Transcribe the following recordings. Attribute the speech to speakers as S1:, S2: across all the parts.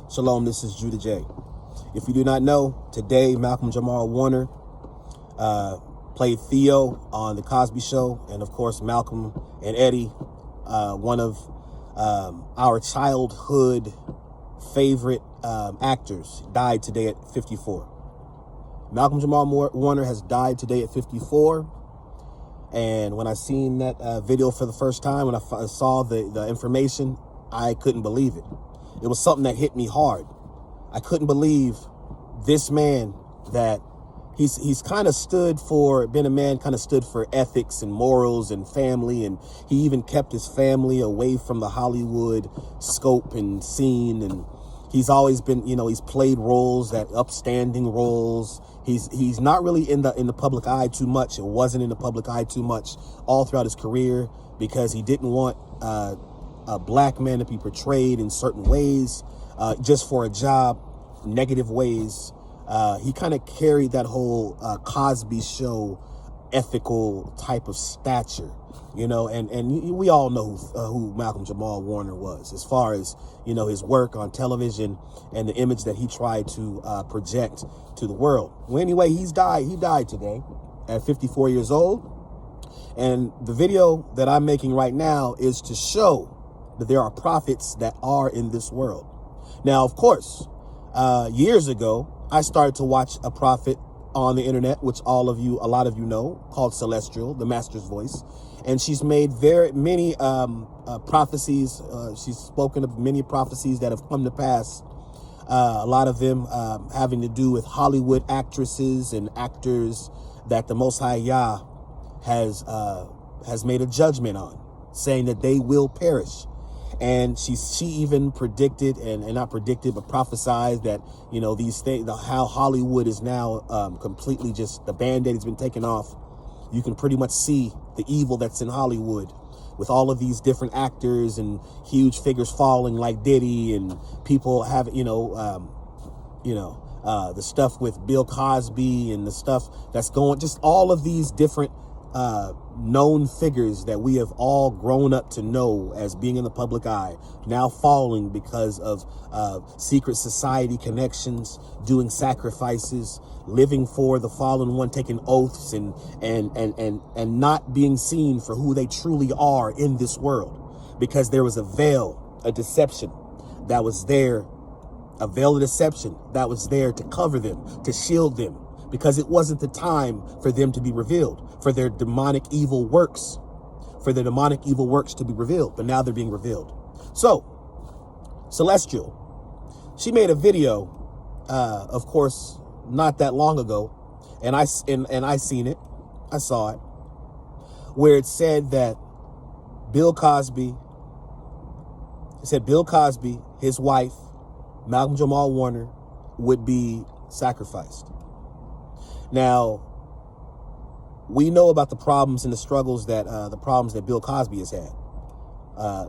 S1: Shalom, this is Judah J. If you do not know, today Malcolm Jamal Warner played Theo on The Cosby Show. And of course, Malcolm and Eddie, one of our childhood favorite actors, died today at 54. Malcolm Jamal Warner has died today at 54. And when I seen that video for the first time, when I saw the information, I couldn't believe it. It was something that hit me hard. I couldn't believe this man that he's kind of stood for, been a man kind of stood for ethics and morals and family. And he even kept his family away from the Hollywood scope and scene. And he's always been, he's played roles, that upstanding roles. He's not really in the public eye too much. It wasn't in the public eye too much all throughout his career because he didn't want a black man to be portrayed in certain ways, just for a job, negative ways. He kind of carried that whole Cosby Show ethical type of stature, and we all know who Malcolm Jamal Warner was, as far as, his work on television and the image that he tried to project to the world. Well, anyway, he died today at 54 years old. And the video that I'm making right now is to show that there are prophets that are in this world. Now, of course, years ago, I started to watch a prophet on the internet, which a lot of you know, called Celestial, the Master's Voice. And she's made very many prophecies. She's spoken of many prophecies that have come to pass. A lot of them having to do with Hollywood actresses and actors that the Most High Yah has made a judgment on, saying that they will perish. And she even predicted, and not predicted, but prophesied that, these things, how Hollywood is now completely just, the Band-Aid has been taken off. You can pretty much see the evil that's in Hollywood with all of these different actors and huge figures falling like Diddy, and people have, the stuff with Bill Cosby and the stuff that's going, just all of these different known figures that we have all grown up to know as being in the public eye, now falling because of secret society connections, doing sacrifices, living for the fallen one, taking oaths, and not being seen for who they truly are in this world, because there was a veil, a deception that was there, a veil of deception that was there to cover them, to shield them, because it wasn't the time for them to be revealed, for their demonic evil works, to be revealed. But now they're being revealed. So, Celestial, she made a video, of course, not that long ago, and I seen it, I saw it, where it said that Bill Cosby, his wife, Malcolm Jamal Warner, would be sacrificed. Now, we know about the problems and the struggles that Bill Cosby has had.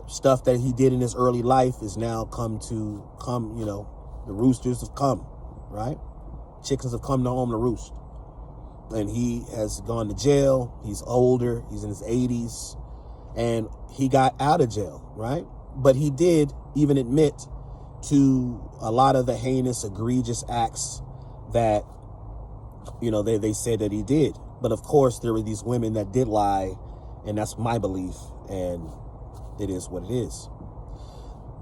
S1: Stuff that he did in his early life is now come, the roosters have come, right? Chickens have come home to roost. And he has gone to jail. He's older. He's in his 80s. And he got out of jail, right? But he did even admit to a lot of the heinous, egregious acts that, they said that he did. But of course, there were these women that did lie, and that's my belief, and it is what it is.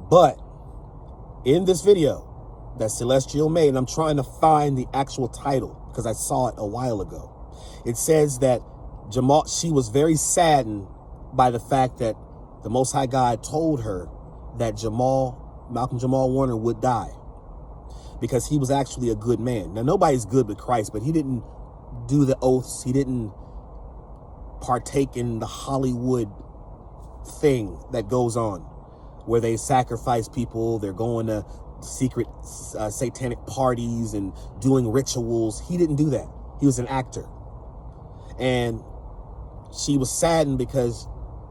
S1: But in this video that Celestial made, and I'm trying to find the actual title because I saw it a while ago, it says that she was very saddened by the fact that the Most High God told her that Malcolm Jamal Warner would die, because he was actually a good man. Now, nobody's good but Christ, but he didn't do the oaths. He didn't partake in the Hollywood thing that goes on, where they sacrifice people. They're going to secret satanic parties and doing rituals. He didn't do that. He was an actor. And she was saddened because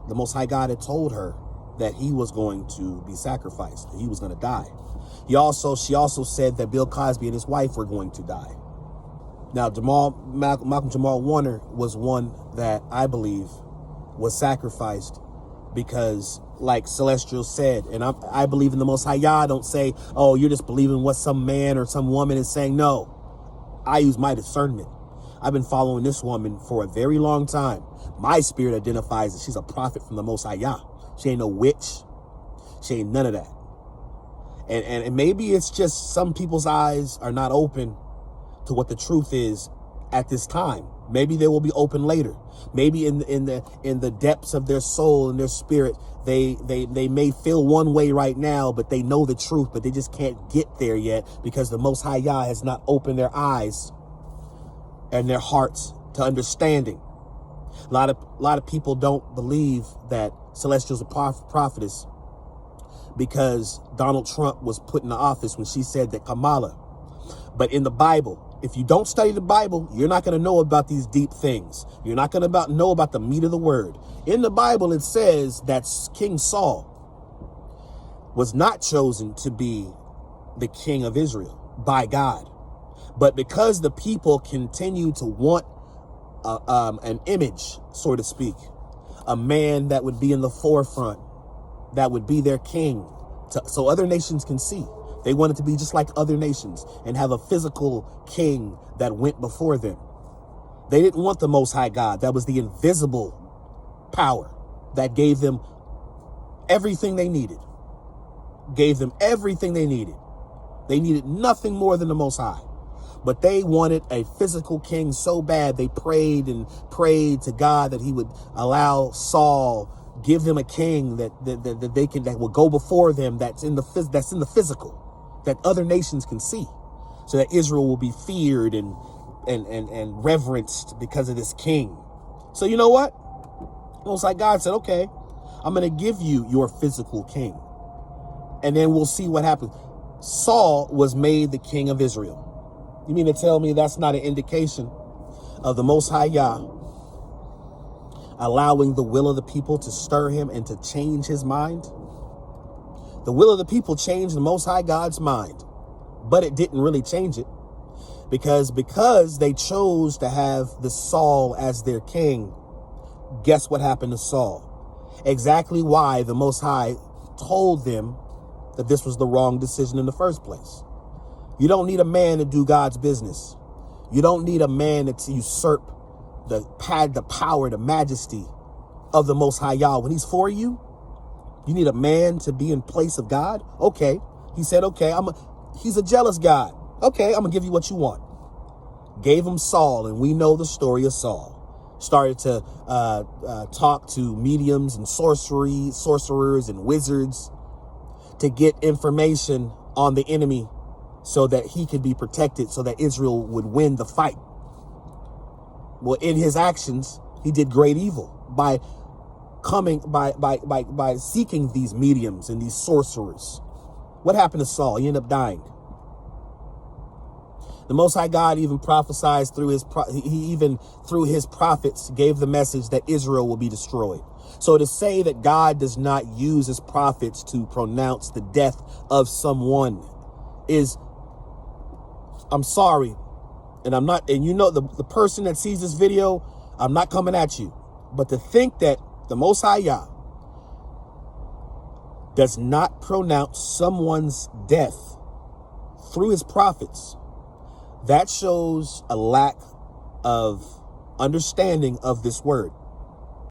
S1: the Most High God had told her that he was going to be sacrificed, that he was going to die. She also said that Bill Cosby and his wife were going to die. Now, Malcolm Jamal Warner was one that I believe was sacrificed because like Celestial said, and I believe in the Most High Yah. Don't say, oh, you're just believing what some man or some woman is saying. No, I use my discernment. I've been following this woman for a very long time. My spirit identifies that she's a prophet from the Most High Yah. She ain't no witch. She ain't none of that. And maybe it's just some people's eyes are not open to what the truth is at this time. Maybe they will be open later. Maybe in the depths of their soul and their spirit, they may feel one way right now, but they know the truth, but they just can't get there yet because the Most High Yah has not opened their eyes and their hearts to understanding. A lot of people don't believe that Celestial's a prophetess because Donald Trump was put in the office when she said that Kamala. But in the Bible, if you don't study the Bible, you're not going to know about these deep things. You're not going to know about the meat of the word. In the Bible, it says that King Saul was not chosen to be the king of Israel by God. But because the people continue to want an image, so to speak, a man that would be in the forefront, that would be their king, so other nations can see. They wanted to be just like other nations and have a physical king that went before them. They didn't want the Most High God. That was the invisible power that gave them everything they needed. Gave them everything they needed. They needed nothing more than the Most High. But they wanted a physical king so bad, they prayed and prayed to God that he would allow Saul, give them a king that will go before them, that's in the physical, that other nations can see, so that Israel will be feared and reverenced because of this king. So you know what? Most like God said, okay, I'm going to give you your physical king, and then we'll see what happens. Saul was made the king of Israel. You mean to tell me that's not an indication of the Most High Yah allowing the will of the people to stir him and to change his mind? The will of the people changed the Most High God's mind, but it didn't really change it because they chose to have the Saul as their king. Guess what happened to Saul? Exactly why the Most High told them that this was the wrong decision in the first place. You don't need a man to do God's business. You don't need a man to usurp the power, the majesty of the Most High Yah. When he's for you, you need a man to be in place of God. Okay. He said, okay, he's a jealous God. Okay, I'm gonna give you what you want. Gave him Saul, and we know the story of Saul. Started to talk to mediums and sorcerers and wizards to get information on the enemy so that he could be protected, so that Israel would win the fight. Well, in his actions, he did great evil by seeking these mediums and these sorcerers. What happened to Saul? He ended up dying. The Most High God even prophesied through his prophets gave the message that Israel will be destroyed. So to say that God does not use his prophets to pronounce the death of someone is, I'm sorry. And I'm not, and you know, the person that sees this video, I'm not coming at you. But to think that the Most High Yah does not pronounce someone's death through his prophets, that shows a lack of understanding of this word.